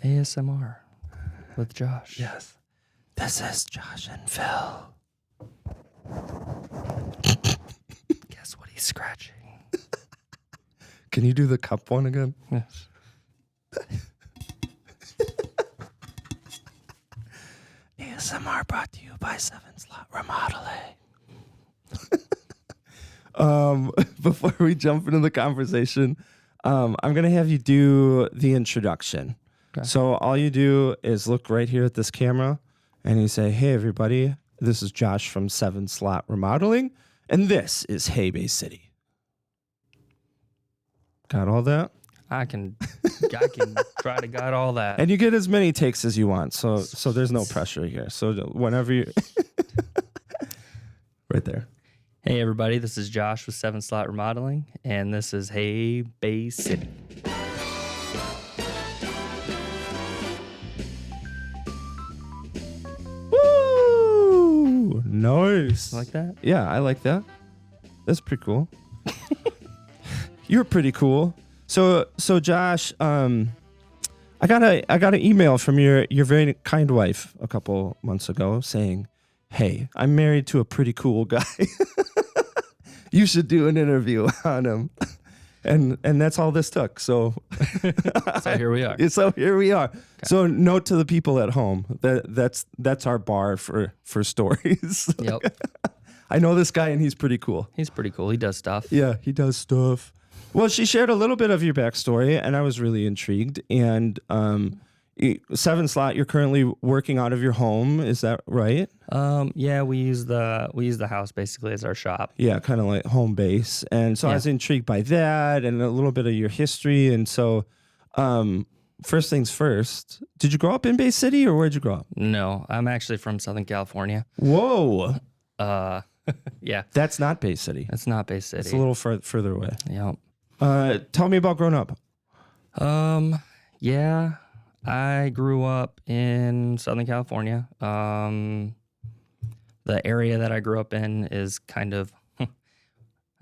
ASMR with Josh. Yes. This is Josh and Phil. Guess what he's scratching? Can you do the cup one again? Yes. ASMR brought to you by Seven Slot Remodeling. Before we jump into the conversation, I'm going to have you do the introduction. Okay. So all you do is look right here at this camera and you say, hey, everybody, this is Josh from Seven Slot Remodeling, and this is Hey Bay City. Got all that? I can try to got all that. And you get as many takes as you want, so there's no pressure here. So whenever you... Right there. Hey everybody, this is Josh with Seven Slot Remodeling, and this is Hey Bay City. Woo! Nice. Like that? Yeah, I like that. That's pretty cool. You're pretty cool. So Josh, I got an email from your very kind wife a couple months ago saying, "Hey, I'm married to a pretty cool guy. You should do an interview on him." And that's all this took. So here we are. So here we are. Okay. So note to the people at home that's our bar for stories. Yep. I know this guy and he's pretty cool. He's pretty cool. He does stuff. Yeah, he does stuff. Well, she shared a little bit of your backstory, and I was really intrigued. And Seven Slot, you're currently working out of your home, is that right? Yeah, we use the house basically as our shop. Yeah, kind of like home base. And so I was intrigued by that and a little bit of your history. And so, first things first, did you grow up in Bay City or where'd you grow up? No, I'm actually from Southern California. Whoa. Yeah. That's not Bay City. That's not Bay City. It's a little further away. Yep. Tell me about growing up. Yeah, I grew up in Southern California. The area that I grew up in is kind of, I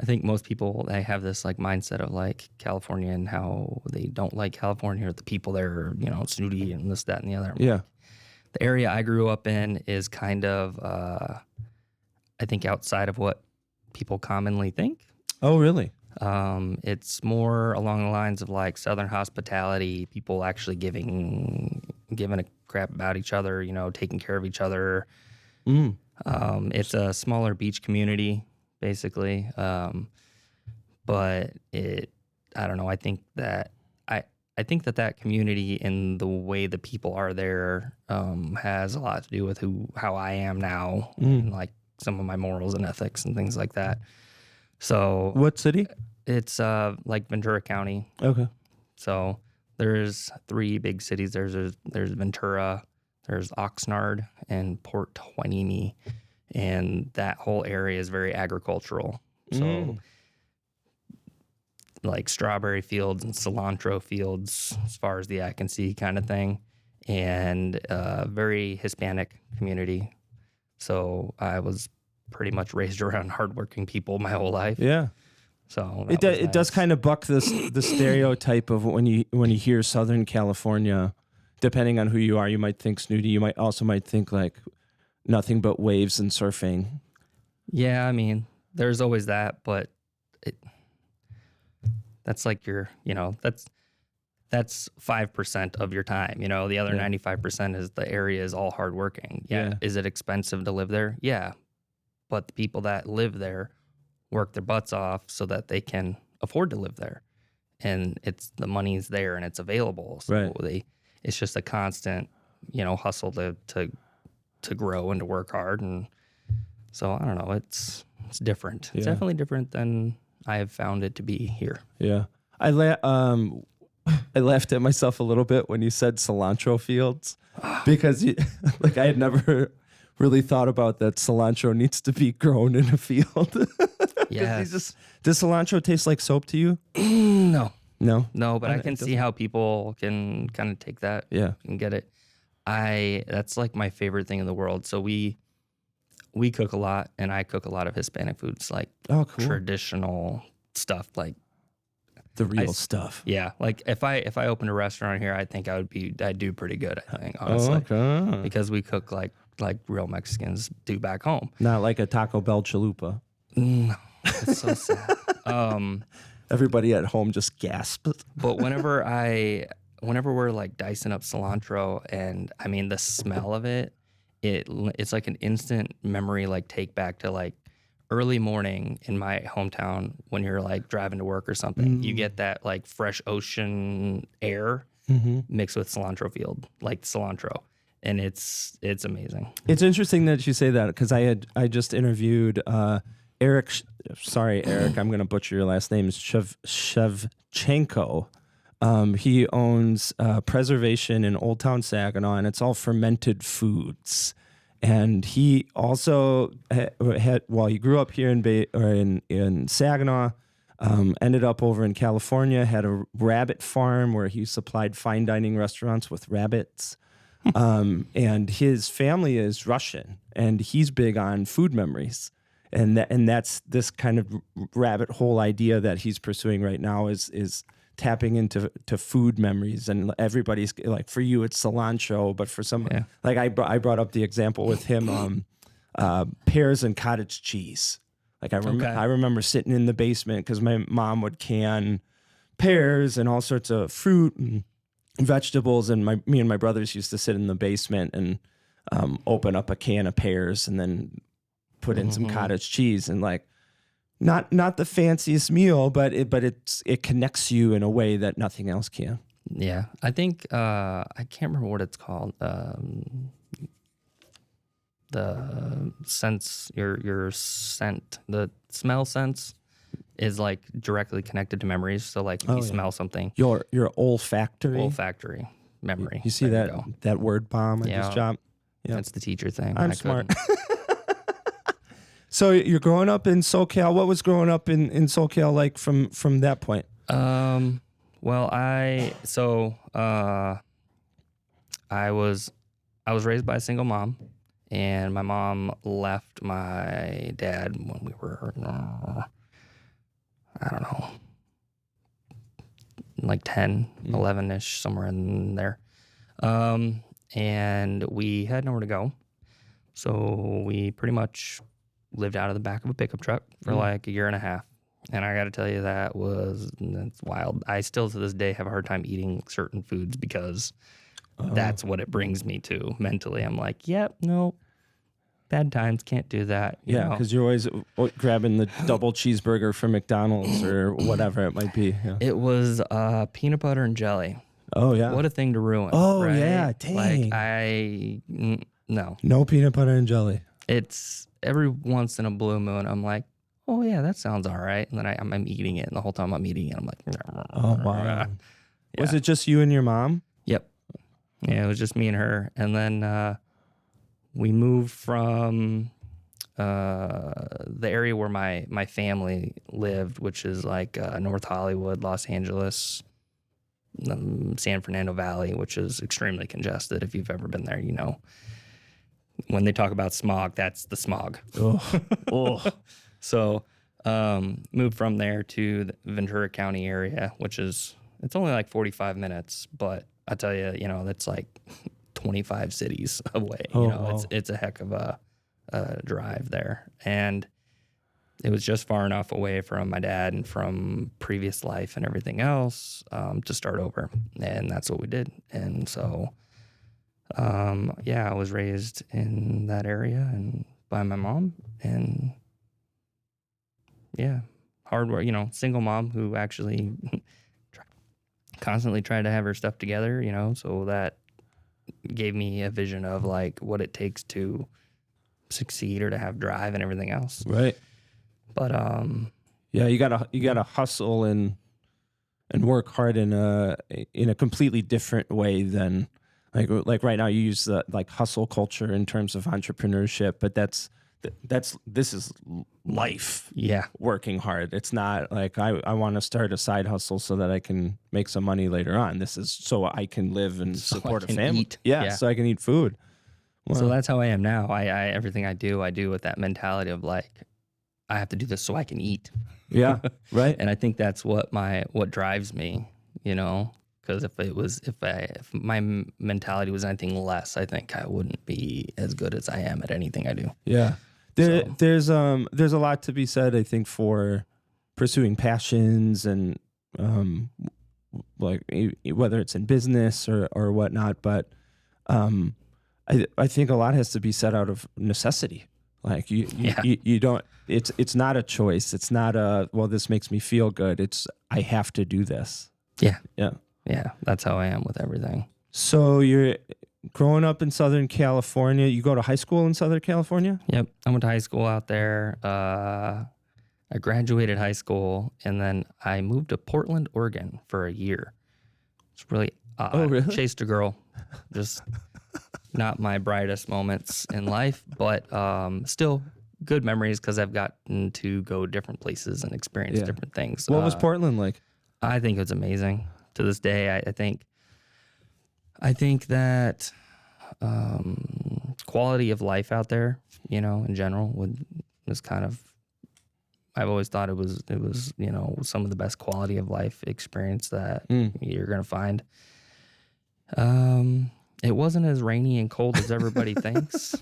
think most people, they have this like mindset of like California and how they don't like California or the people there are, snooty and this, that, and the other. Yeah. The area I grew up in is kind of, I think outside of what people commonly think. Oh, really? It's more along the lines of like Southern hospitality, people actually giving a crap about each other, taking care of each other. It's a smaller beach community, basically. But I don't know. I think that that community and the way the people are there, has a lot to do with how I am now, and like some of my morals and ethics and things like that. So what city? It's like Ventura County. Okay. So there's 3 big cities. There's Ventura, there's Oxnard, and Port Hueneme, and that whole area is very agricultural. So like strawberry fields and cilantro fields, as far as the eye can see, kind of thing, and very Hispanic community. So I was pretty much raised around hardworking people my whole life. Yeah. So it does kind of buck the stereotype of when you hear Southern California. Depending on who you are, you might think snooty. You might think like nothing but waves and surfing. Yeah, I mean, there's always that, but that's like that's 5% of your time. The other 95% is the area is all hardworking. Yeah. Is it expensive to live there? Yeah, but the people that live there work their butts off so that they can afford to live there, and the money's there and it's available. So it's just a constant, hustle to grow and to work hard. And so I don't know, it's different. It's definitely different than I have found it to be here. Yeah. I laughed at myself a little bit when you said cilantro fields, because I had never really thought about that cilantro needs to be grown in a field. Yes. Does cilantro taste like soap to you? No, but I can see doesn't. how people can kind of take that and get it. That's like my favorite thing in the world. So we cook a lot, and I cook a lot of Hispanic foods, like cool. traditional stuff. Like the real stuff. Yeah, like if I opened a restaurant here, I think I'd do pretty good. I think honestly, because we cook like real Mexicans do back home. Not like a Taco Bell chalupa. No, it's so sad. Everybody at home just gasps. But whenever we're like dicing up cilantro, and I mean the smell of it, it's like an instant memory, like take back to like early morning in my hometown when you're like driving to work or something. You get that like fresh ocean air mixed with cilantro field, like cilantro. And it's amazing. It's interesting that you say that, because I just interviewed Eric. Sorry, Eric, I'm going to butcher your last name. It's Shevchenko. He owns Preservation in Old Town Saginaw, and it's all fermented foods. And he also had while he grew up here in Saginaw, ended up over in California, had a rabbit farm where he supplied fine dining restaurants with rabbits. And his family is Russian, and he's big on food memories. And that's this kind of rabbit hole idea that he's pursuing right now is tapping into food memories. And everybody's like, for you it's cilantro, but for some like I brought up the example with him, pears and cottage cheese. Like I remember sitting in the basement because my mom would can pears and all sorts of fruit and vegetables, and me and my brothers used to sit in the basement and open up a can of pears and then put in some cottage cheese, and like not the fanciest meal, but it connects you in a way that nothing else can. Yeah, I think I can't remember what it's called. The sense, your scent, the smell sense is like directly connected to memories. So like if you smell something, your olfactory memory. You see that word bomb I just dropped? Yeah, that's the teacher thing. I'm smart. So you're growing up in SoCal. What was growing up in SoCal like from that point? Well, I was raised by a single mom, and my mom left my dad when we were I don't know, like 10, 11-ish, somewhere in there. And we had nowhere to go. So we pretty much lived out of the back of a pickup truck for like a year and a half. And I got to tell you, that's wild. I still to this day have a hard time eating certain foods because that's what it brings me to mentally. I'm like, yep, no, bad times, can't do that. Yeah, because you're always grabbing the double cheeseburger from McDonald's or whatever it might be. Yeah. It was peanut butter and jelly. Oh, yeah. What a thing to ruin. Oh, right? yeah, dang. Like, no. No peanut butter and jelly. It's every once in a blue moon, I'm like, oh, yeah, that sounds all right. And then I'm eating it, and the whole time I'm eating it, I'm like, oh, wow. Yeah. Was it just you and your mom? Yep. Yeah, it was just me and her. And then we moved from the area where my family lived, which is like North Hollywood, Los Angeles, San Fernando Valley, which is extremely congested. If you've ever been there, you know. When they talk about smog, that's the smog. Oh. So moved from there to the Ventura County area, it's only like 45 minutes, but I tell you, you know, that's like 25 cities away. Wow. It's a heck of a drive there. And it was just far enough away from my dad and from previous life and everything else to start over. And that's what we did. And so, I was raised in that area and by my mom. And yeah, hard work, single mom who actually constantly tried to have her stuff together, so that gave me a vision of like what it takes to succeed or to have drive and everything else. Right. But you gotta hustle and work hard in a completely different way than like right now you use the like hustle culture in terms of entrepreneurship, but this is life. Yeah. Working hard. It's not like I want to start a side hustle so that I can make some money later on. This is so I can live and support a family. Eat. Yeah, so I can eat food. Wow. So that's how I am now. I everything I do with that mentality of like, I have to do this so I can eat. Yeah. Right. And I think that's what drives me, you know, because if my mentality was anything less, I think I wouldn't be as good as I am at anything I do. Yeah. There's a lot to be said, I think, for pursuing passions and like whether it's in business or whatnot, but I think a lot has to be said out of necessity. Like you don't. It's not a choice. It's not well, this makes me feel good. It's I have to do this. Yeah. Yeah. Yeah. That's how I am with everything. So you're growing up in Southern California. You go to high school in Southern California? Yep. I went to high school out there. I graduated high school, and then I moved to Portland, Oregon for a year. It's really odd. Oh, really? Chased a girl. Just not my brightest moments in life, but still good memories because I've gotten to go different places and experience different things. What was Portland like? I think it was amazing. To this day, I think that quality of life out there, you know, in general, was kind of. I've always thought it was you know, some of the best quality of life experience that you're gonna find. It wasn't as rainy and cold as everybody thinks.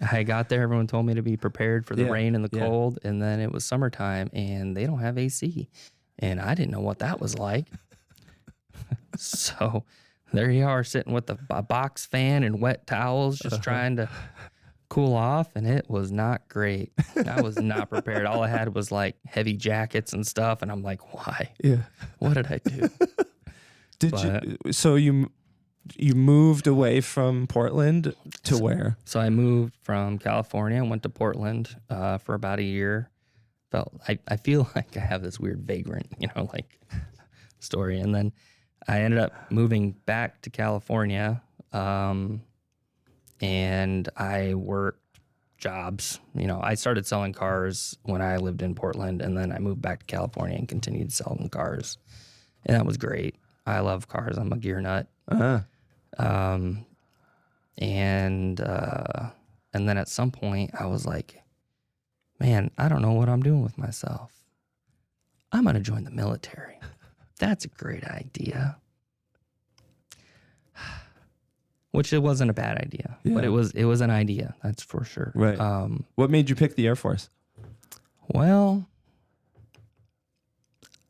I got there, everyone told me to be prepared for the rain and the cold, and then it was summertime, and they don't have AC, and I didn't know what that was like. So there you are, sitting with a box fan and wet towels, just trying to cool off, and it was not great. I was not prepared. All I had was like heavy jackets and stuff, and I'm like, why? Yeah. What did I do? So you moved away from Portland to where? So I moved from California and went to Portland for about a year. I feel like I have this weird vagrant, you know, like story. And then I ended up moving back to California, and I worked jobs. You know, I started selling cars when I lived in Portland, and then I moved back to California and continued selling cars. And that was great. I love cars. I'm a gear nut. Uh-huh. And then at some point I was like, man, I don't know what I'm doing with myself. I'm going to join the military. That's a great idea. Which it wasn't a bad idea, but it was an idea. That's for sure. Right. What made you pick the Air Force? Well,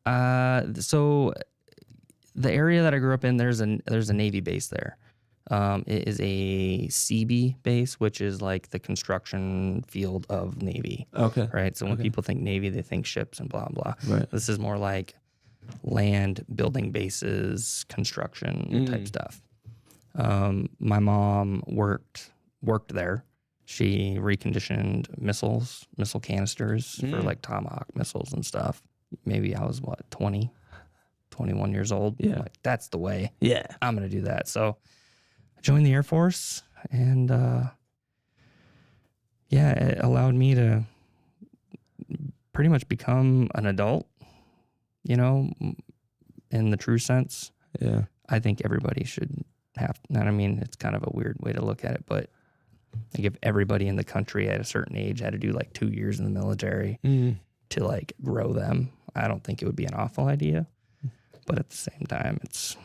so the area that I grew up in, there's a Navy base there. It is a CB base, which is like the construction field of Navy. Okay. Right. So when people think Navy, they think ships and blah blah. Right. This is more like land, building bases, construction type stuff. My mom worked there. She reconditioned missile canisters for like Tomahawk missiles and stuff. Maybe I was 21 years old. Yeah. I'm like, that's the way. Yeah. I'm going to do that. So I joined the Air Force, and it allowed me to pretty much become an adult, you know, in the true sense. Yeah. I think everybody should have, and I mean, it's kind of a weird way to look at it, but like if everybody in the country at a certain age had to do like 2 years in the military to like grow them, I don't think it would be an awful idea. But at the same time, it's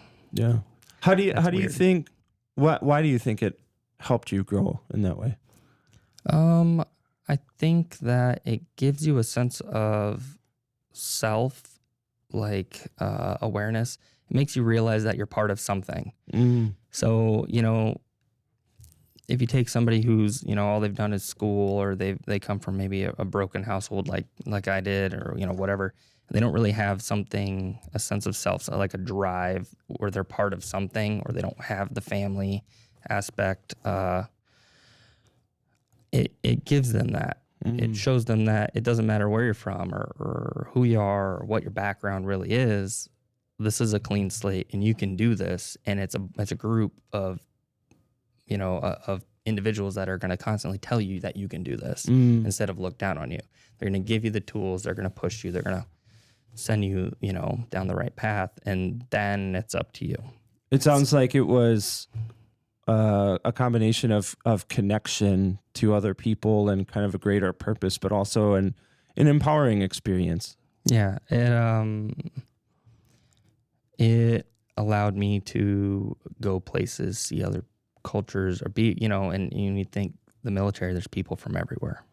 How do you think? Why do you think it helped you grow in that way? I think that it gives you a sense of self, like awareness. It makes you realize that you're part of something. So, you know, if you take somebody who's, you know, all they've done is school, or they come from maybe a broken household like I did, or, you know, whatever, they don't really have a sense of self, so like a drive, or they're part of something, or they don't have the family aspect. It gives them that. It shows them that it doesn't matter where you're from or who you are or what your background really is. This is a clean slate, and you can do this. And it's a group of, you know, of individuals that are going to constantly tell you that you can do this instead of look down on you. They're going to give you the tools. They're going to push you. They're going to send you, you know, down the right path, and then it's up to you. It sounds like it was a combination of connection to other people and kind of a greater purpose, but also an empowering experience. Yeah, it allowed me to go places, see other cultures, or be, and you think the military, there's people from everywhere,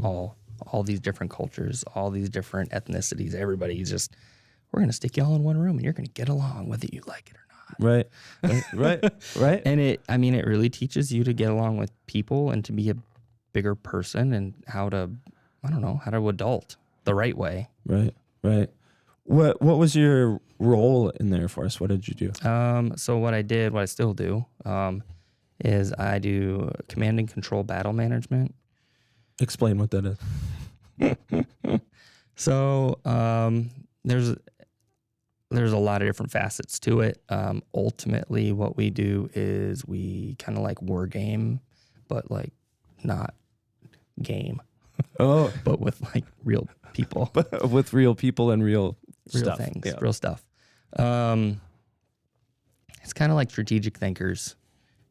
all these different cultures, all these different ethnicities. Everybody's just, we're going to stick you all in one room and you're going to get along whether you like it or not. Right. And it really teaches you to get along with people and to be a bigger person and how to adult the right way. Right. What was your role in the Air Force? What did you do? So what I still do, is I do command and control battle management. Explain what that is. So there's a lot of different facets to it. Ultimately, what we do is we kind of like war game, but like not game. Oh, but with like real people. But with real people and real stuff. Things, real stuff. It's kind of like strategic thinkers.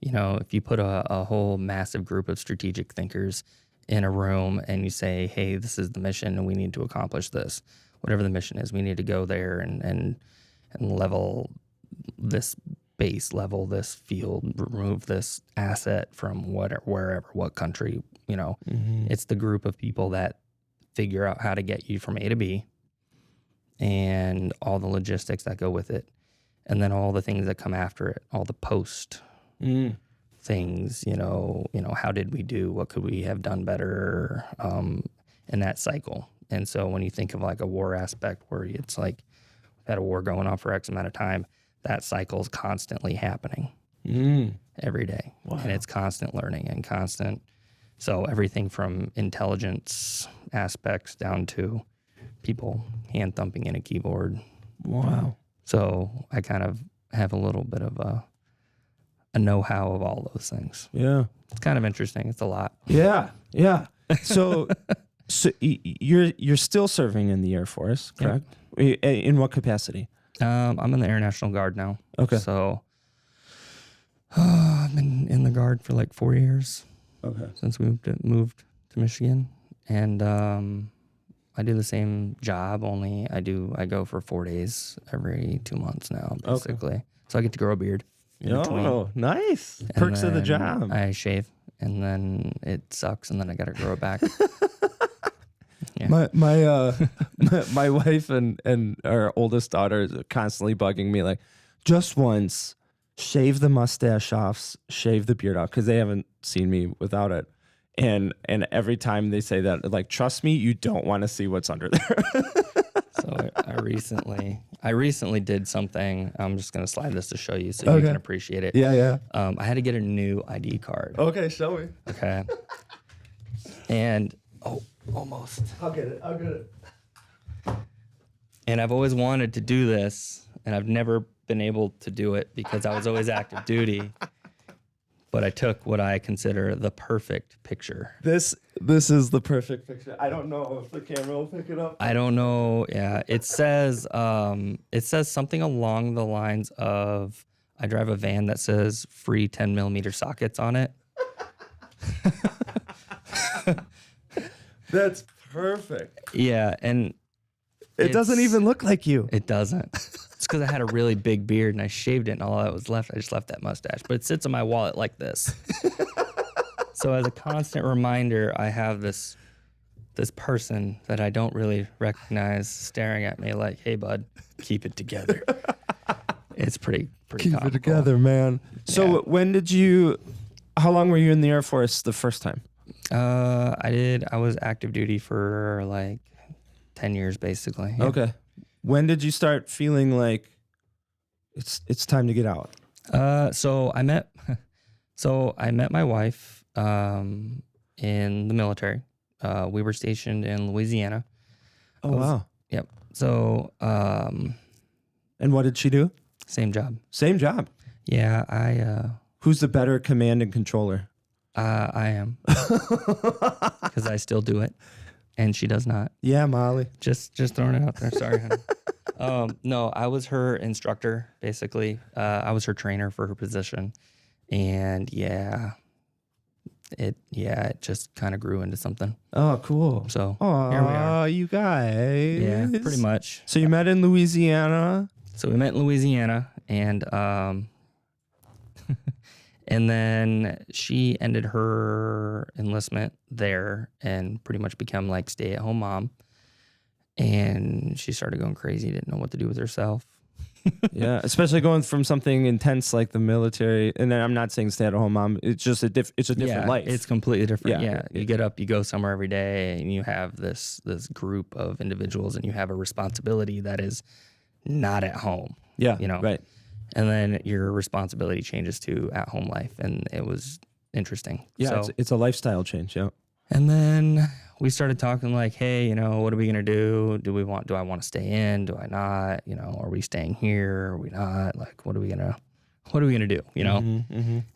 If you put a whole massive group of strategic thinkers in a room and you say, hey, this is the mission and we need to accomplish this, whatever the mission is, we need to go there and level this base, level this field, remove this asset from wherever, what country, It's the group of people that figure out how to get you from A to B and all the logistics that go with it. And then all the things that come after it, all the post things, how did we do? What could we have done better in that cycle? And so when you think of like a war aspect where it's like we've had a war going on for X amount of time, that cycle is constantly happening every day. Wow. And it's constant learning and constant. So everything from intelligence aspects down to people hand thumping in a keyboard. Wow. So I kind of have a little bit of a know-how of all those things. Yeah. It's kind of interesting. It's a lot. Yeah. So you're still serving in the Air Force, correct? Yep. In what capacity? I'm in the Air National Guard now. Okay. So I've been in the Guard for like 4 years. Okay. Since we moved to Michigan, and I do the same job. Only I go for 4 days every 2 months now, basically. Okay. So I get to grow a beard. Oh, nice. And perks of the job. I shave, and then it sucks, and then I got to grow it back. Yeah. My wife and our oldest daughter is constantly bugging me like, just once, shave the mustache off, shave the beard off, because they haven't seen me without it. And every time they say that, like, trust me, you don't want to see what's under there. So I recently did something. I'm just going to slide this to show you so you can appreciate it. Yeah. I had to get a new ID card. Okay, show me. Okay. And, almost. I'll get it. And I've always wanted to do this, and I've never been able to do it because I was always active duty. But I took what I consider the perfect picture. This is the perfect picture. I don't know if the camera will pick it up. I don't know. Yeah, it says something along the lines of, I drive a van that says free 10 millimeter sockets on it. That's perfect. Yeah, and it doesn't even look like you. It doesn't. It's because I had a really big beard and I shaved it, and all that was left, I just left that mustache. But it sits in my wallet like this. So as a constant reminder, I have this person that I don't really recognize staring at me like, hey, bud, keep it together. It's pretty Keep comical. it together, man. So how long were you in the Air Force the first time? I was active duty for like 10 years, basically. Yeah. Okay. When did you start feeling like it's time to get out? So I met my wife in the military. We were stationed in Louisiana. Oh, wow. Yep. So and what did she do? Same job. Same job. Yeah, who's the better command and controller? I am. Because I still do it. And she does not. Yeah, Molly. Just throwing it out there. Sorry, honey. No, I was her instructor, basically. I was her trainer for her position. And it just kind of grew into something. Oh, cool. So here we are. You guys. Yeah, pretty much. So you met in Louisiana. So we met in Louisiana, and and then she ended her enlistment there and pretty much become like stay-at-home mom. And she started going crazy, didn't know what to do with herself. Yeah, especially going from something intense like the military. And then I'm not saying stay-at-home mom. It's just a different life. It's completely different. Yeah. You get up, you go somewhere every day, and you have this group of individuals, and you have a responsibility that is not at home. Yeah, right. And then your responsibility changes to at-home life, and it was interesting. Yeah, so, it's a lifestyle change, yeah. And then we started talking like, hey, what are we gonna do? Do I want to stay in? Do I not? Are we staying here? Are we not? Like, what are we gonna do?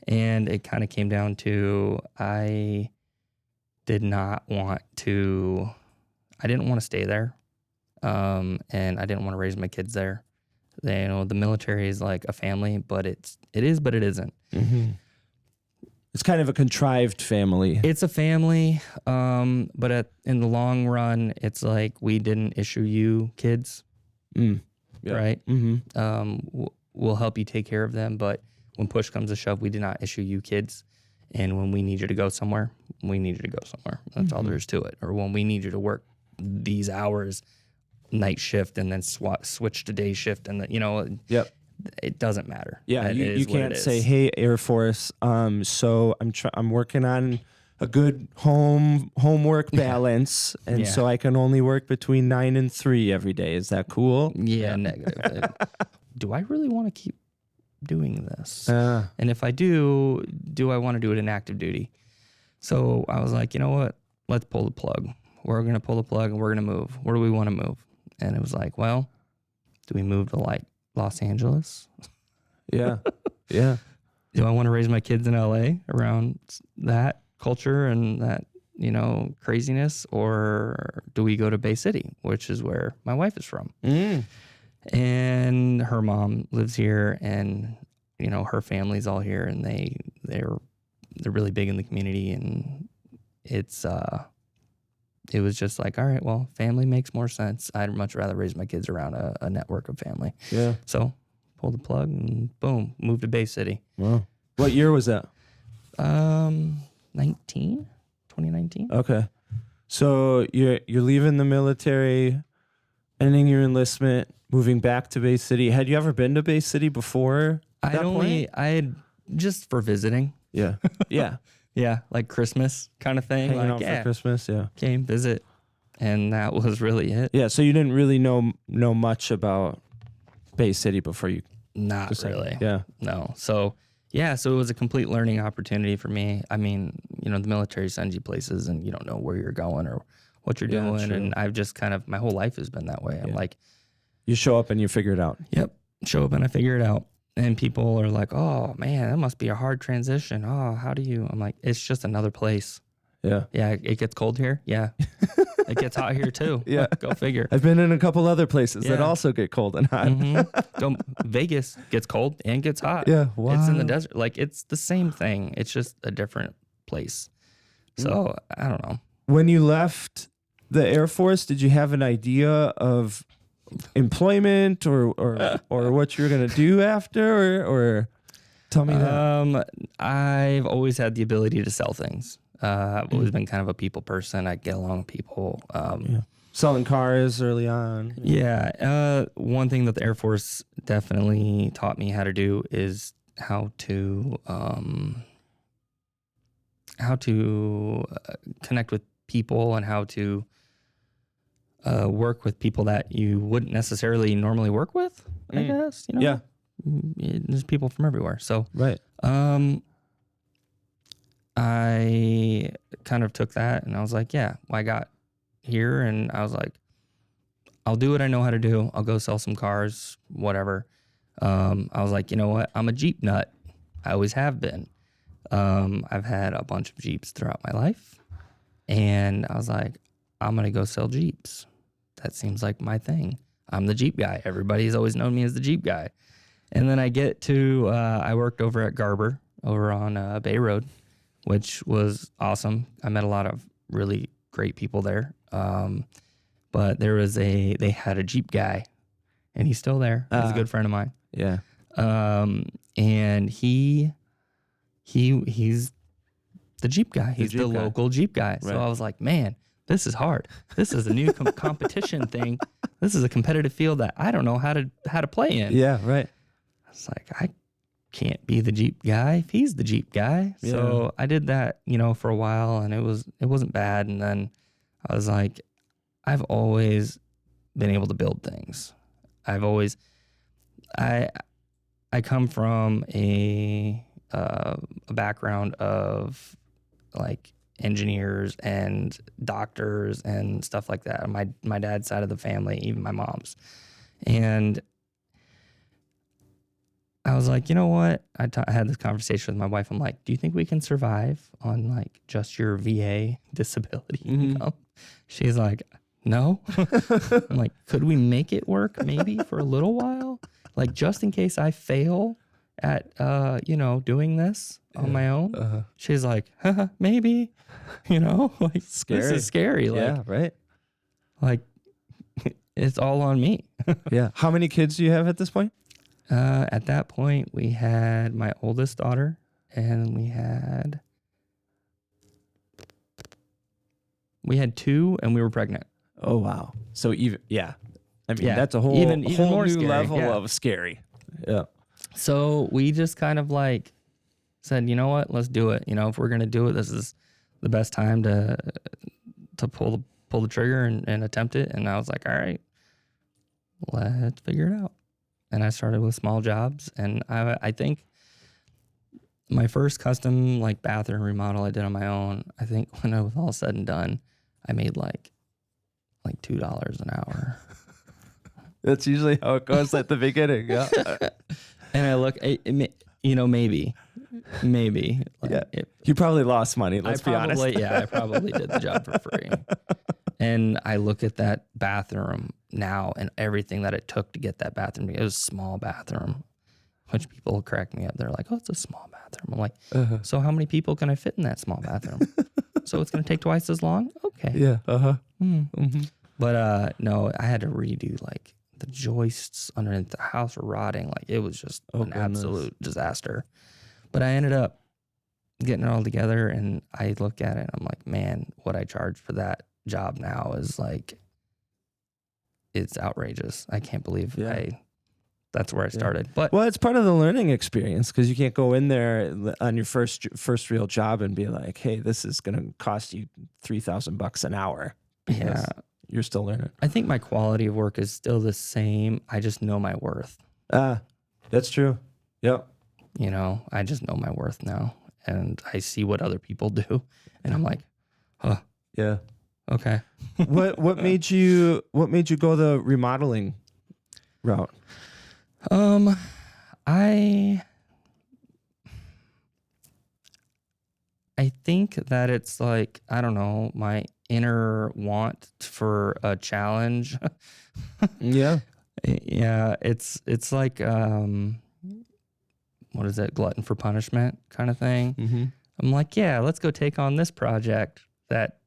And it kind of came down to I didn't want to stay there, and I didn't want to raise my kids there. The military is like a family, but it is, but it isn't. Mm-hmm. It's kind of a contrived family. It's a family, but in the long run, it's like we didn't issue you kids, right? Mm-hmm. We'll help you take care of them, but when push comes to shove, we did not issue you kids. And when we need you to go somewhere, we need you to go somewhere. That's all there is to it. Or when we need you to work these hours, night shift, and then switch to day shift, and Yep. It doesn't matter. Yeah, you can't say, "Hey, Air Force, so I'm working on a good homework balance, and so I can only work between 9 and 3 every day. Is that cool?" Yeah, negative. Do I really want to keep doing this? And if I do I want to do it in active duty? So I was like, you know what? Let's pull the plug. We're gonna pull the plug, and we're gonna move. Where do we want to move? And it was like, well, do we move to like Los Angeles? Yeah. Yeah. Do I want to raise my kids in LA around that culture and that, craziness? Or do we go to Bay City, which is where my wife is from? And her mom lives here, and, her family's all here, and they're really big in the community. And it was just like, all right, well, family makes more sense. I'd much rather raise my kids around a network of family. Yeah. So pull the plug and boom, moved to Bay City. Wow. What year was that? 2019. Okay. So you're leaving the military, ending your enlistment, moving back to Bay City. Had you ever been to Bay City before? I had just for visiting. Yeah. Yeah. Yeah, like Christmas kind of thing. Hanging like, out for Christmas, yeah. Came, visit, and that was really it. Yeah, so you didn't really know much about Bay City before you... Not really. Yeah. No. So it was a complete learning opportunity for me. I mean, the military sends you places, and you don't know where you're going or what you're doing. True. And I've just my whole life has been that way. I'm like... You show up and you figure it out. Yep. Show up and I figure it out. And people are like, oh, man, that must be a hard transition. Oh, how do you? I'm like, it's just another place. Yeah. Yeah, it gets cold here. Yeah. It gets hot here, too. Yeah. Go figure. I've been in a couple other places that also get cold and hot. Vegas gets cold and gets hot. Yeah. Wow. It's in the desert. Like, it's the same thing. It's just a different place. So, I don't know. When you left the Air Force, did you have an idea of employment or what you're gonna do after, or tell me that? I've always had the ability to sell things. I've always been kind of a people person. I get along with people. Selling cars early on. Yeah. One thing that the Air Force definitely taught me how to do is how to connect with people, and how to work with people that you wouldn't necessarily normally work with, I guess, Yeah. There's people from everywhere. So, right. I kind of took that, and I was like, yeah, I got here, and I was like, I'll do what I know how to do. I'll go sell some cars, whatever. I was like, you know what? I'm a Jeep nut. I always have been. I've had a bunch of Jeeps throughout my life, and I was like, I'm going to go sell Jeeps. That seems like my thing. I'm the Jeep guy. Everybody's always known me as the Jeep guy. And then I get to, I worked over at Garber, over on Bay Road, which was awesome. I met a lot of really great people there. But they had a Jeep guy, and he's still there. He's a good friend of mine. Yeah. And he's the Jeep guy. He's the local Jeep guy. Right. So I was like, man, this is hard. This is a new competition thing. This is a competitive field that I don't know how to play in. Yeah, right. I was like, I can't be the Jeep guy if he's the Jeep guy. Yeah. So I did that, for a while, and it wasn't bad. And then I was like, I've always been able to build things. I come from a background of like engineers and doctors and stuff like that. My dad's side of the family, even my mom's. And I was like, you know what? I had this conversation with my wife. I'm like, do you think we can survive on like just your VA disability income? She's like, no. I'm like, could we make it work maybe for a little while? Like just in case I fail at, doing this on my own. Uh-huh. She's like, maybe, like scary. This is scary. Like, yeah, right. Like it's all on me. Yeah. How many kids do you have at this point? At that point, we had my oldest daughter, and we had 2, and we were pregnant. Oh wow! So that's a whole even more new scary, level of scary. Yeah. So we just kind of like said, you know what? Let's do it. If we're gonna do it, this is the best time to pull the trigger and attempt it. And I was like, all right, let's figure it out. And I started with small jobs, and I think my first custom like bathroom remodel I did on my own, I think when it was all said and done, I made like $2 an hour. That's usually how it goes at the beginning. Yeah. And I look, maybe. Like, yeah. You probably lost money. Let's be honest. Yeah, I probably did the job for free. And I look at that bathroom now and everything that it took to get that bathroom. It was a small bathroom, which people crack me up. They're like, oh, it's a small bathroom. I'm like, so how many people can I fit in that small bathroom? So it's going to take twice as long? Okay. Yeah. But no, I had to redo like the joists underneath the house were rotting. Like it was just an absolute disaster. But I ended up getting it all together, and I look at it and I'm like, man, what I charge for that job now is like, it's outrageous. I can't believe that's where I started. But it's part of the learning experience, because you can't go in there on your first real job and be like, hey, this is going to cost you $3,000 an hour. Yeah. You're still learning. I think my quality of work is still the same. I just know my worth. That's true. Yep. I just know my worth now, and I see what other people do, and I'm like, yeah. Okay. What made you go the remodeling route? I think that it's like, I don't know, my inner want for a challenge. Yeah. Yeah, it's like what is it? Glutton for punishment kind of thing. Mm-hmm. I'm like, yeah, let's go take on this project that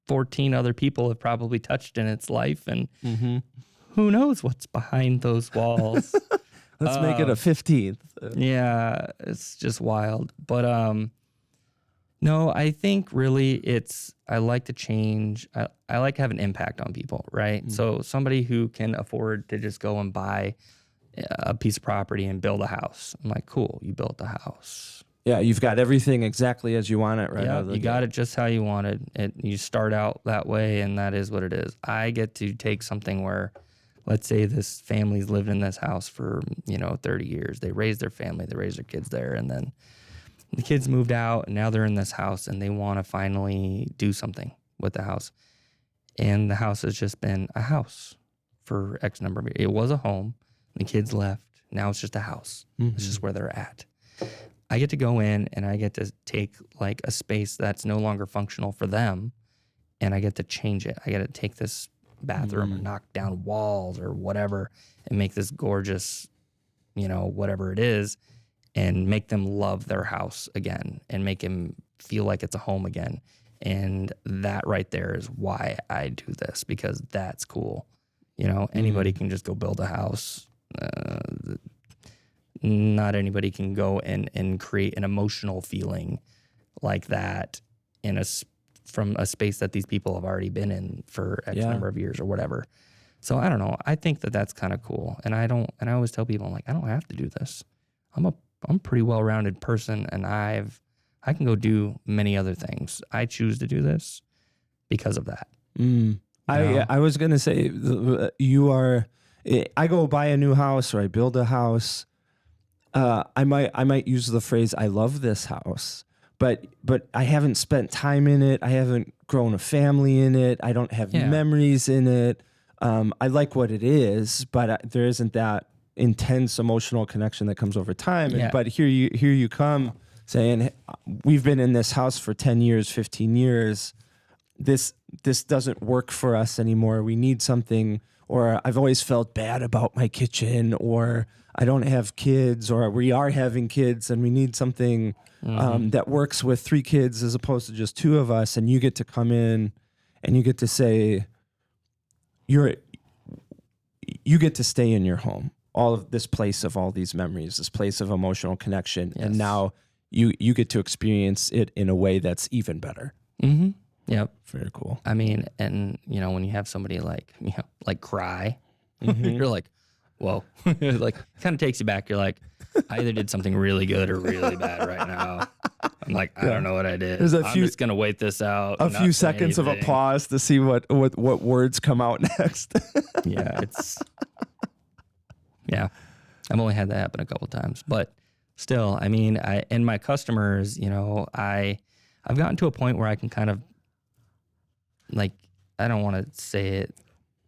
14 other people have probably touched in its life, and who knows what's behind those walls. Let's make it a 15th. Yeah, it's just wild. But no, I think really I like to change. I like to have an impact on people, right? Mm-hmm. So somebody who can afford to just go and buy a piece of property and build a house. I'm like, cool, you built the house. Yeah, you've got everything exactly as you want it, right? Yeah, you got it just how you wanted it. You start out that way, and that is what it is. I get to take something where, let's say this family's lived in this house for 30 years. They raised their family, they raised their kids there, and then the kids moved out, and now they're in this house, and they want to finally do something with the house. And the house has just been a house for X number of years. It was a home. The kids left. Now it's just a house. Mm-hmm. It's just where they're at. I get to go in and I get to take like a space that's no longer functional for them, and I get to change it. I get to take this bathroom and knock down walls or whatever and make this gorgeous, whatever it is, and make them love their house again and make them feel like it's a home again. And that right there is why I do this, because that's cool. You know, anybody can just go build a house. Not anybody can go and create an emotional feeling like that from a space that these people have already been in for X number of years or whatever. So I don't know. I think that that's kind of cool. And I always tell people, I'm like, I don't have to do this. I'm a pretty well-rounded person, and I can go do many other things. I choose to do this because of that. I was gonna say I go buy a new house or I build a house. I might use the phrase "I love this house," but I haven't spent time in it. I haven't grown a family in it. I don't have memories in it. I like what it is, but there isn't that intense emotional connection that comes over time. Yeah. But here you come saying, we've been in this house for 10 years, 15 years. This doesn't work for us anymore. We need something, or I've always felt bad about my kitchen, or I don't have kids, or we are having kids and we need something that works with 3 kids as opposed to just 2 of us. And you get to come in and you get to say, you get to stay in your home, all of this place of all these memories, this place of emotional connection. Yes. And now you get to experience it in a way that's even better. Mm-hmm. Yep. Very cool. I mean, and when you have somebody like cry, you're like, whoa, like kind of takes you back. You're like, I either did something really good or really bad right now. I'm like, I don't know what I did. I'm just going to wait this out. A few seconds of a pause to see what words come out next. Yeah. I've only had that happen a couple times, but still, I mean, and my customers, I've gotten to a point where I can kind of, like, I don't want to say it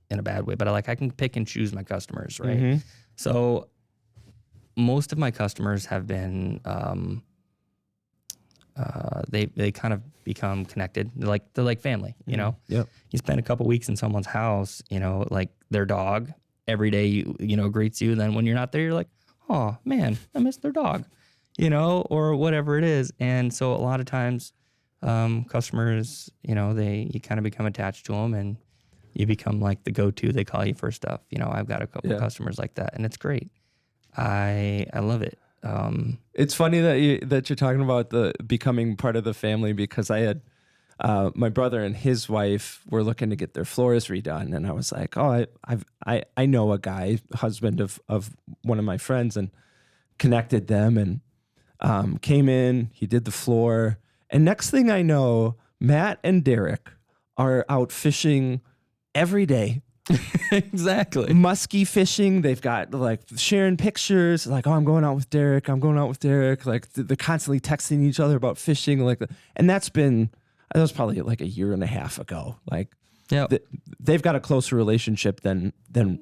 in a bad way, but I can pick and choose my customers, right? Mm-hmm. So most of my customers have been, they kind of become connected. They're like family, you know? Yep. You spend a couple weeks in someone's house, like their dog every day, greets you. Then when you're not there, you're like, oh man, I miss their dog, or whatever it is. And so a lot of times, customers, you kind of become attached to them and you become like the go-to. They call you for stuff. I've got a couple of customers like that, and it's great. I love it. It's funny that you're talking about the becoming part of the family, because I had my brother and his wife were looking to get their floors redone, and I was like, oh, I know a guy, husband of one of my friends, and connected them, and came in. He did the floor. And next thing I know, Matt and Derek are out fishing every day. Exactly. Muskie fishing. They've got like sharing pictures, like, oh, I'm going out with Derek. Like they're constantly texting each other about fishing. And that was probably like a year and a half ago. Like, they've got a closer relationship than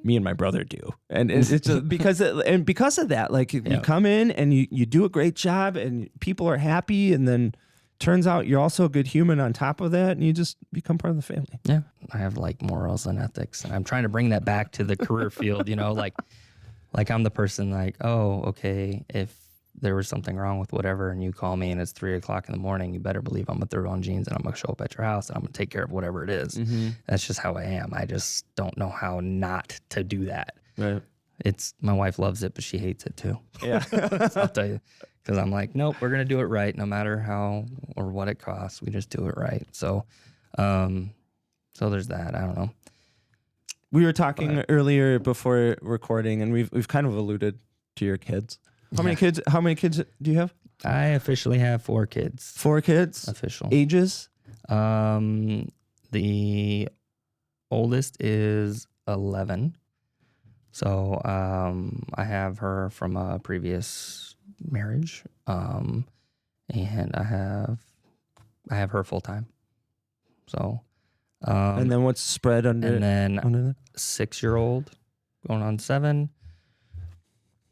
me and my brother do. And it's just because of that, like you come in and you do a great job and people are happy, and then turns out you're also a good human on top of that, and you just become part of the family. Yeah. I have like morals and ethics, and I'm trying to bring that back to the career field, like I'm the person like, oh, okay, if there was something wrong with whatever and you call me and it's 3:00 in the morning, you better believe I'm gonna throw on jeans and I'm gonna show up at your house and I'm gonna take care of whatever it is. Mm-hmm. That's just how I am. I just don't know how not to do that. Right. My wife loves it, but she hates it too. Yeah. So I'll tell you. Because I'm like, nope, we're going to do it right no matter how or what it costs. We just do it right. So so there's that. I don't know. We were talking earlier before recording, and we've kind of alluded to your kids. How many kids do you have? I officially have 4 kids. 4 kids? Official. Ages? The oldest is 11. So I have her from a previous marriage, and I have her full time. So, and then what's spread under? And then under that? 6-year-old going on 7.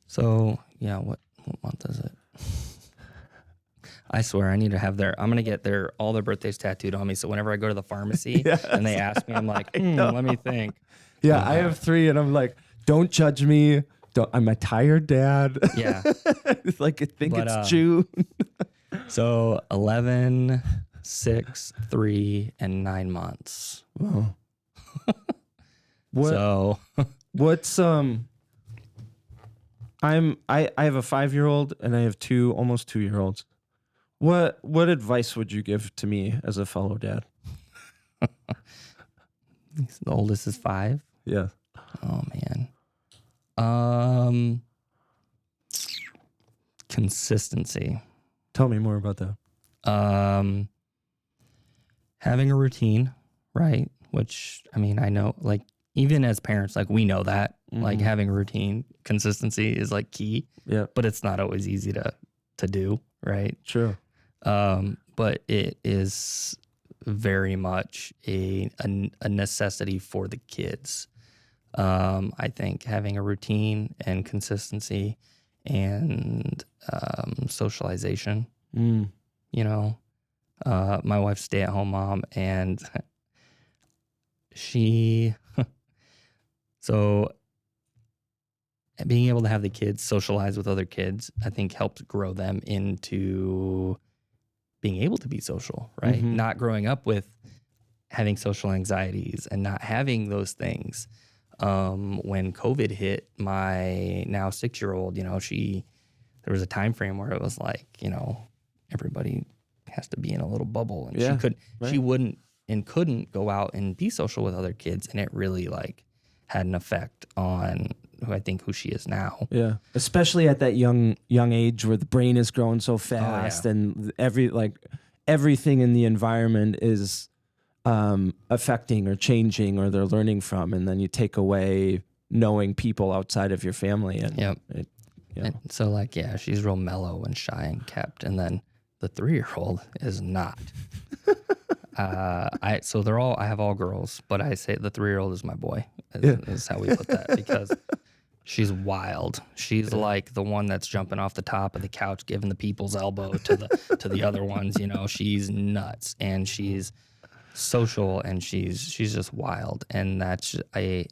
So yeah, what month is it? I swear I need to have I'm gonna get all their birthdays tattooed on me. So whenever I go to the pharmacy and they ask me, I'm like, let me think. Yeah, I have 3, and I'm like, don't judge me. I'm a tired dad. Yeah. It's like I think But, it's June. So 11, 6, 3, and 9 months. Wow. So what's I have a 5-year-old and I have almost 2-year-olds. What advice would you give to me as a fellow dad? the oldest is 5. Yeah. Oh man. Consistency. Tell me more about that. Having a routine, right? Which, I mean, I know, like, even as parents, like, we know that, like, having a routine, consistency is, like, key. Yeah. But it's not always easy to do, right? True. But it is very much a necessity for the kids. I think having a routine and consistency and socialization, you know, my wife's a stay-at-home mom, and so being able to have the kids socialize with other kids, I think helps grow them into being able to be social, right? Not growing up with having social anxieties and not having those things. When COVID hit, my now 6-year-old, you know, there was a time frame where it was like, you know, everybody has to be in a little bubble, and she wouldn't and couldn't go out and be social with other kids, and it really like had an effect on who she is now. Yeah, especially at that young age where the brain is growing so fast, and everything in the environment is affecting or changing, or they're learning from, and then you take away knowing people outside of your family, and and so like she's real mellow and shy and kept, and then the 3-year-old is not. I have all girls, but I say the 3-year-old is my boy. Is how we put that, because she's wild. She's like the one that's jumping off the top of the couch, giving the people's elbow to the other ones. You know, she's nuts, and she's social, and she's just wild. And that's I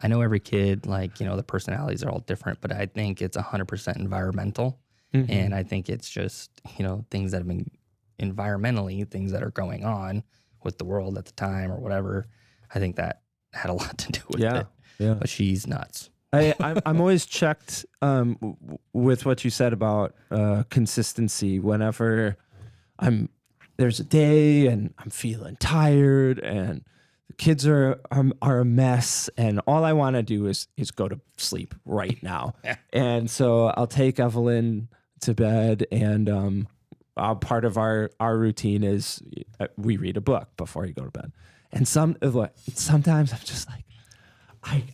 know every kid, like, you know, the personalities are all different, but I think it's 100% environmental, and I think it's just, you know, things that have been environmentally, things that are going on with the world at the time or whatever. I think that had a lot to do with it. Yeah. But she's nuts. I'm always checked with what you said about consistency. Whenever there's a day and I'm feeling tired and the kids are a mess, and all I want to do is go to sleep right now. And so I'll take Evelyn to bed, and part of our routine is we read a book before you go to bed. And sometimes I'm just like,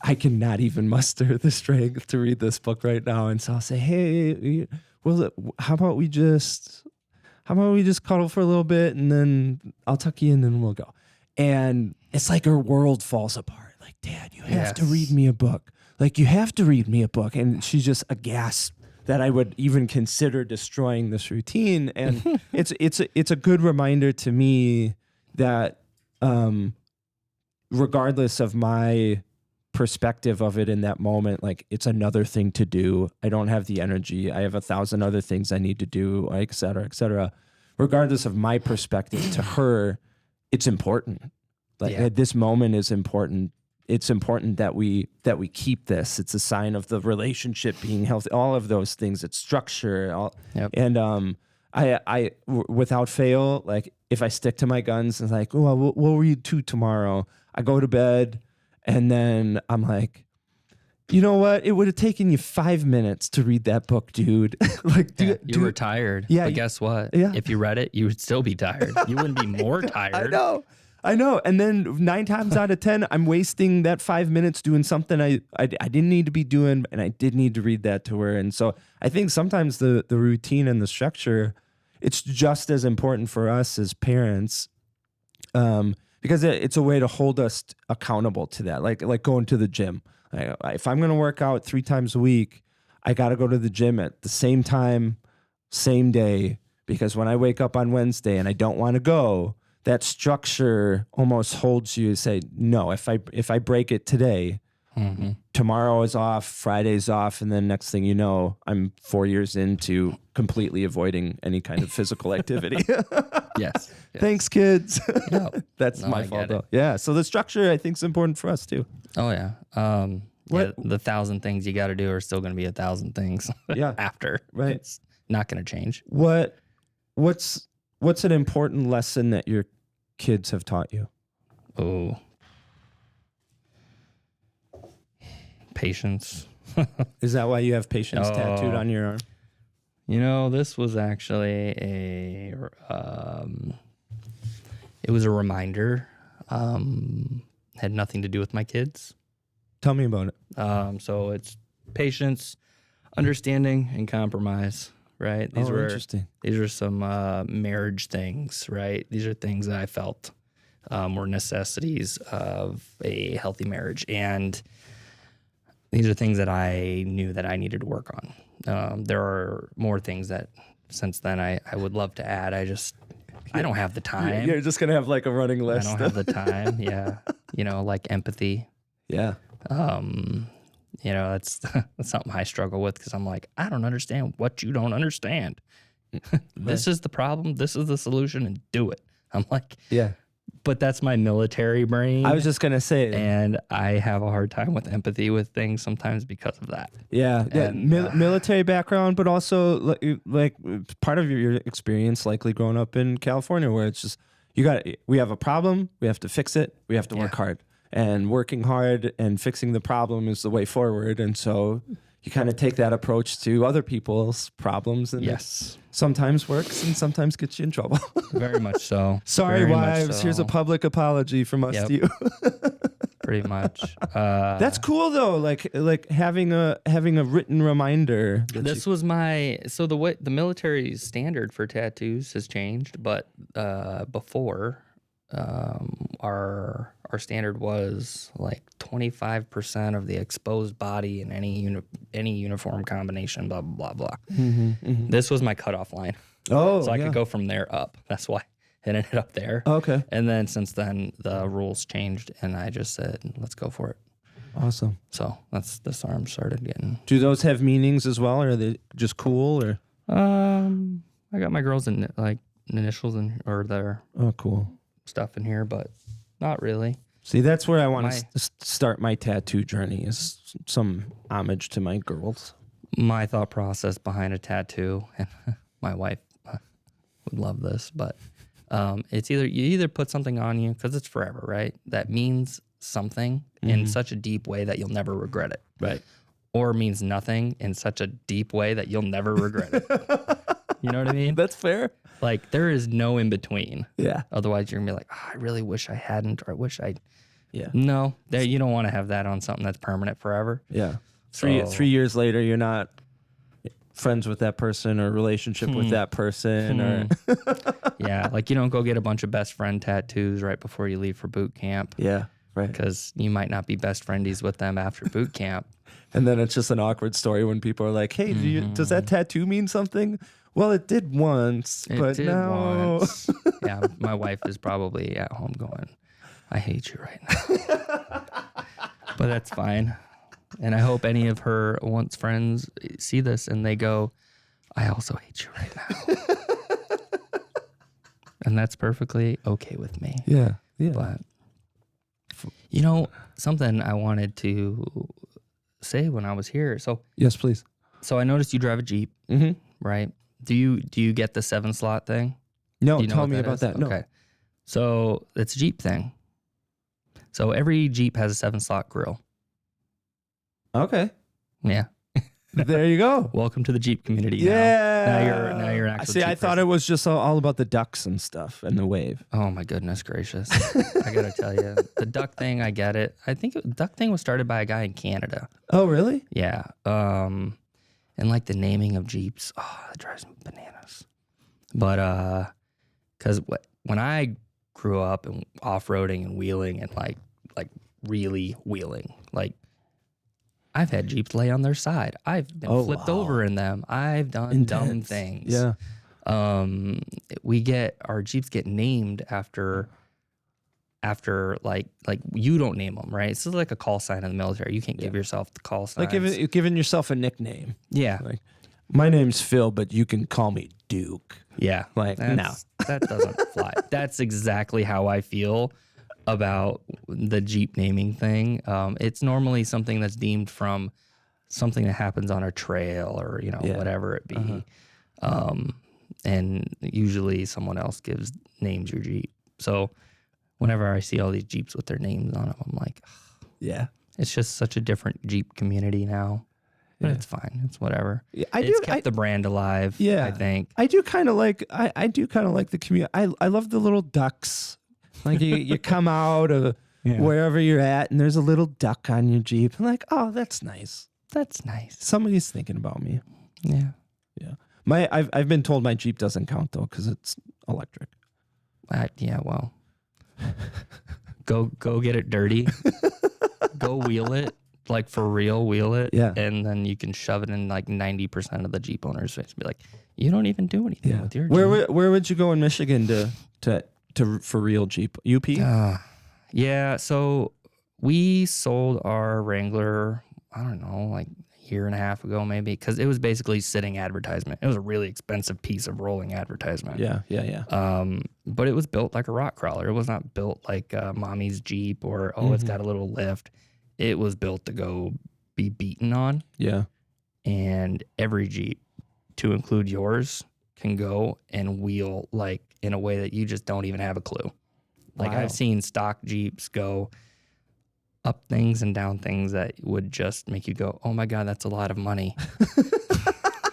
I cannot even muster the strength to read this book right now. And so I'll say, hey, well, how about we just cuddle for a little bit, and then I'll tuck you in and we'll go. And it's like her world falls apart. Like, Dad, you have to read me a book. Like, you have to read me a book. And she's just aghast that I would even consider destroying this routine. And it's a good reminder to me that regardless of my perspective of it in that moment, like, it's another thing to do. I don't have the energy. I have 1,000 other things I need to do, et cetera, et cetera. Regardless of my perspective, to her, it's important. Like, this moment is important. It's important that we keep this. It's a sign of the relationship being healthy. All of those things. It's structure. And I without fail, like, if I stick to my guns and like, oh, we'll read 2 tomorrow. I go to bed, and then I'm like, you know what? It would have taken you 5 minutes to read that book, dude. Like, you were tired. Yeah. But guess what? Yeah. If you read it, you would still be tired. You wouldn't be more tired. I know. And then 9 times out of 10, I'm wasting that 5 minutes doing something I didn't need to be doing, and I did need to read that to her. And so I think sometimes the routine and the structure, it's just as important for us as parents, because it's a way to hold us accountable to that. Like going to the gym. If I'm going to work out 3 times a week, I got to go to the gym at the same time, same day, because when I wake up on Wednesday and I don't want to go, that structure almost holds you to say, no, if I break it today, Tomorrow is off, Friday's off, and then next thing you know, I'm 4 years into completely avoiding any kind of physical activity. Yes. Thanks, kids. Yeah. That's No, my I fault, get though. it. Yeah. So the structure, I think, is important for us too. Oh yeah. What- The 1,000 things you got to do are still going to be 1,000 things. Yeah. After. Right. It's not going to change. What's an important lesson that your kids have taught you? Oh. Patience. Is that why you have patience tattooed on your arm? You know, this was actually it was a reminder. Had nothing to do with my kids. Tell me about it. So it's patience, understanding, and compromise, right? Interesting. These are some marriage things, right? These are things that I felt were necessities of a healthy marriage. And these are things that I knew that I needed to work on. There are more things that since then I would love to add. I don't have the time. You're just going to have like a running list. I don't have the time. Yeah. Like empathy. Yeah. That's something I struggle with because I'm like, I don't understand what you don't understand. This is the problem. This is the solution, and do it. I'm like, yeah. But that's my military brain. I was just going to say. And I have a hard time with empathy with things sometimes because of that. Yeah. And, military background, but also like part of your experience likely growing up in California where it's just, we have a problem, we have to fix it, we have to work hard. And working hard and fixing the problem is the way forward. And so you kind of take that approach to other people's problems. And yes. Sometimes works and sometimes gets you in trouble. Very much so. Sorry, Very wives. much so. Here's a public apology from us to you. Pretty much. That's cool though. Like having a written reminder. This was the military standard for tattoos has changed, but before our standard was like 25% of the exposed body in any uniform combination, blah blah blah. This was my cutoff line. Oh, so I could go from there up. That's why it ended up there. Okay. And then since then the rules changed, and I just said, let's go for it. Awesome. So that's this arm started getting. Do those have meanings as well, or are they just cool? Or I got my girls in like initials or their cool stuff in here, but not really. See, that's where I want to start my tattoo journey, is some homage to my girls. My thought process behind a tattoo, and my wife would love this, but it's you either put something on you because it's forever, right? That means something in such a deep way that you'll never regret it. Right. Or means nothing in such a deep way that you'll never regret it. You know what I mean? That's fair. Like, there is no in between. Yeah. Otherwise, you're going to be like, I really wish I hadn't, or I wish I... Yeah. No, you don't want to have that on something that's permanent forever. Yeah. Three years later, you're not friends with that person or relationship with that person. Or Yeah, like you don't go get a bunch of best friend tattoos right before you leave for boot camp. Yeah, right. Because you might not be best friendies with them after boot camp. And then it's just an awkward story when people are like, hey, does that tattoo mean something? Well, it did once, but no. Once. Yeah, my wife is probably at home going, I hate you right now. But that's fine. And I hope any of her once friends see this and they go, I also hate you right now. And that's perfectly okay with me. Yeah. Yeah. But, something I wanted to say when I was here. So, yes, please. So I noticed you drive a Jeep, right? Do you get the 7 slot thing? No, tell me about that. No. Okay. So it's a Jeep thing. So every Jeep has a 7 slot grill. Okay. Yeah. There you go. Welcome to the Jeep community. Yeah. Now you're an actual See, Jeep I thought it was just all about the ducks and stuff and the wave. Oh my goodness gracious. I gotta tell you, the duck thing, I get it. I think the duck thing was started by a guy in Canada. Oh, really? Yeah. And like the naming of Jeeps, that drives me bananas. But because when I grew up and off-roading and wheeling and like really wheeling, like I've had Jeeps lay on their side. I've been flipped over in them. I've done dumb things. Yeah. Our Jeeps get named after after like you don't name them, right? It's like a call sign in the military. You can't give yourself the call sign. Like giving yourself a nickname. Yeah. Like, my name's Phil, but you can call me Duke. Yeah. Like, no. That doesn't fly. That's exactly how I feel about the Jeep naming thing. It's normally something that's deemed from something that happens on a trail or, whatever it be. And usually someone else names your Jeep. So whenever I see all these Jeeps with their names on them, I'm like, yeah, it's just such a different Jeep community now. But it's fine. It's whatever. Yeah, it's kept the brand alive. Yeah, I think I do kind of like. I do kind of like the community. I love the little ducks. Like you come out of wherever you're at, and there's a little duck on your Jeep. I'm like, oh, that's nice. That's nice. Somebody's thinking about me. Yeah, yeah. I've been told my Jeep doesn't count though because it's electric. Yeah. Well, go get it dirty. Go wheel it. Like for real, wheel it, and then you can shove it in like 90% of the Jeep owners' face. Be like, you don't even do anything with your Jeep. Where would you go in Michigan to for real Jeep? UP? Yeah. So we sold our Wrangler, I don't know, like a year and a half ago maybe, because it was basically sitting advertisement. It was a really expensive piece of rolling advertisement. Yeah. But it was built like a rock crawler. It was not built like mommy's Jeep or it's got a little lift. It was built to go be beaten on. Yeah. And every Jeep, to include yours, can go and wheel like in a way that you just don't even have a clue. Like I've seen stock Jeeps go up things and down things that would just make you go, oh my God, that's a lot of money.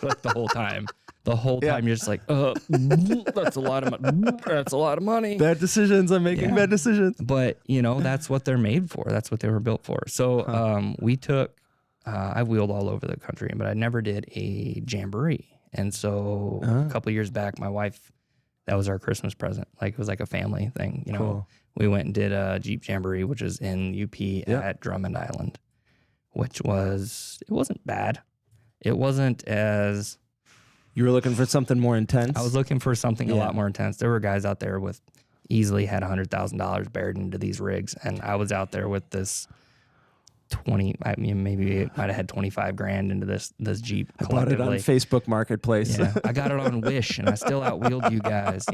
Like the whole time. The whole time you're just like, that's a lot of money. That's a lot of money. Bad decisions. I'm making bad decisions. But, that's what they're made for. That's what they were built for. So we took, I wheeled all over the country, but I never did a jamboree. And so a couple years back, my wife, that was our Christmas present. Like it was like a family thing, Cool. We went and did a Jeep jamboree, which is in UP at Drummond Island, it wasn't bad. It wasn't as... You were looking for something more intense? I was looking for something a lot more intense. There were guys out there with easily had $100,000 buried into these rigs. And I was out there with this maybe it might have had 25 grand into this Jeep. I bought it on Facebook Marketplace. Yeah, I got it on Wish and I still outwheeled you guys,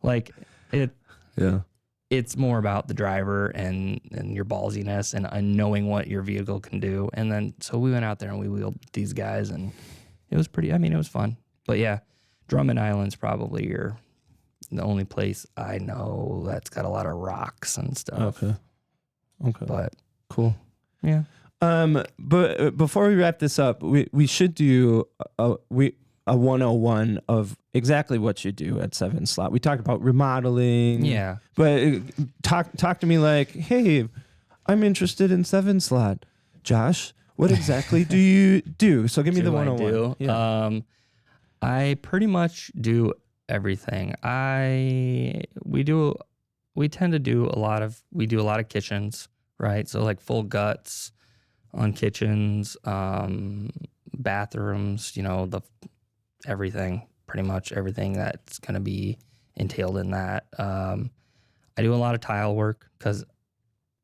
like it. Yeah. It's more about the driver and your ballsiness and knowing what your vehicle can do. And then, so we went out there and we wheeled these guys and it was it was fun. But yeah, Drummond Island's probably the only place I know that's got a lot of rocks and stuff. Okay. But cool. Yeah. But before we wrap this up, we should do a 101 of exactly what you do at Seven Slot. We talked about remodeling. Yeah. But talk to me like, hey, I'm interested in Seven Slot. Josh, what exactly do you do? So give me the 101. Yeah. I pretty much do everything. We do a lot of kitchens, right? So like full guts on kitchens, bathrooms, everything, pretty much everything that's going to be entailed in that. I do a lot of tile work because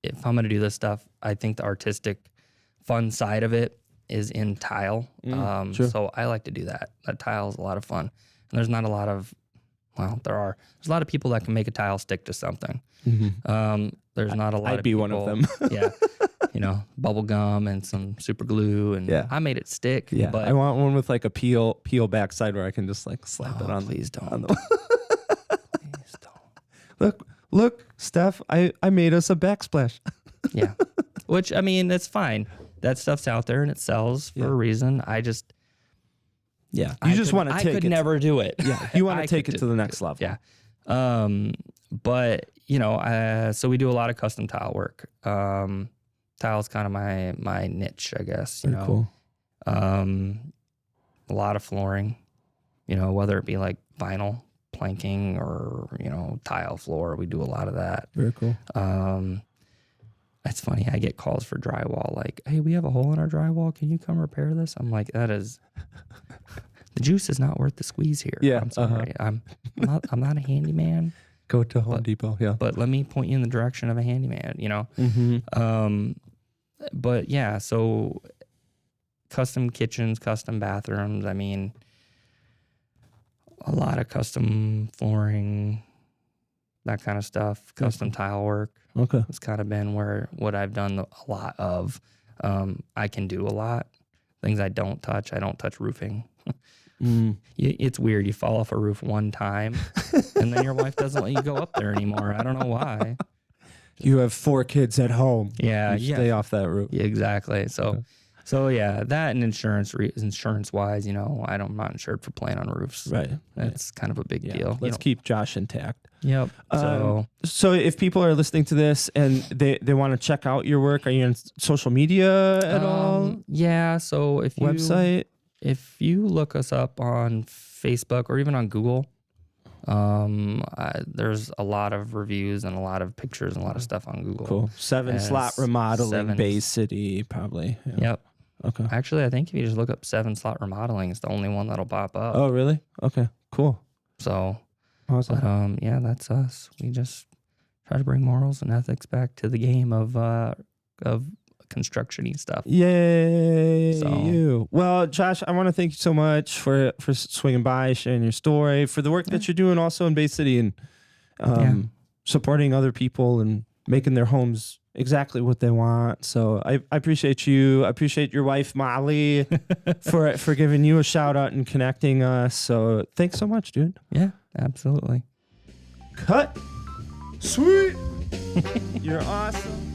if I'm going to do this stuff, I think the artistic fun side of it is in tile. Sure. So I like to do that. That tile is a lot of fun. And there's not a lot of, there's a lot of people that can make a tile stick to something. Mm-hmm. There's not a lot of people. I'd be one of them. Yeah. Bubble gum and some super glue. And I made it stick. Yeah. But I want one with like a peel backside where I can just like slap it on. Please don't. Please don't. Look, Steph, I made us a backsplash. Yeah. Which, that's fine. That stuff's out there and it sells for a reason. I just... Yeah. You just want to take it. I could never do it. Yeah. You want to take it to the next level. Yeah. But, so we do a lot of custom tile work. Tile's kind of my niche, I guess, Cool. A lot of flooring, whether it be like vinyl planking or, tile floor. We do a lot of that. Very cool. It's funny. I get calls for drywall like, hey, we have a hole in our drywall. Can you come repair this? I'm like, the juice is not worth the squeeze here. Yeah. I'm sorry. I'm not a handyman. Go to Home Depot. Yeah. But let me point you in the direction of a handyman, Mm-hmm. But yeah, so custom kitchens, custom bathrooms. I mean, a lot of custom flooring, that kind of stuff, custom tile work. Okay. It's kind of been what I've done a lot of. I can do a lot. Things I don't touch roofing. It's weird. You fall off a roof one time, and then your wife doesn't let you go up there anymore. I don't know why. You have 4 kids at home. Yeah, you stay off that roof. Yeah, exactly. So yeah, that and insurance wise, I'm not insured for playing on roofs. Right. That's kind of a big deal. Let's keep Josh intact. Yep. So if people are listening to this and they want to check out your work, are you on social media at all? Yeah. So Website? If you look us up on Facebook or even on Google, there's a lot of reviews and a lot of pictures and a lot of stuff on Google. Cool. Seven Slot Remodeling, Bay City, probably. Yeah. Yep. Okay. Actually, I think if you just look up 7 Slot Remodeling, it's the only one that'll pop up. Oh, really? Okay. Cool. So, awesome. But yeah, that's us. We just try to bring morals and ethics back to the game of construction-y stuff. Yay, you. Well, Josh, I want to thank you so much for swinging by, sharing your story, for the work that you're doing also in Bay City and supporting other people and making their homes exactly what they want. So I appreciate you. I appreciate your wife, Molly, for giving you a shout out and connecting us. So thanks so much, dude. Yeah, absolutely. Cut. Sweet. You're awesome.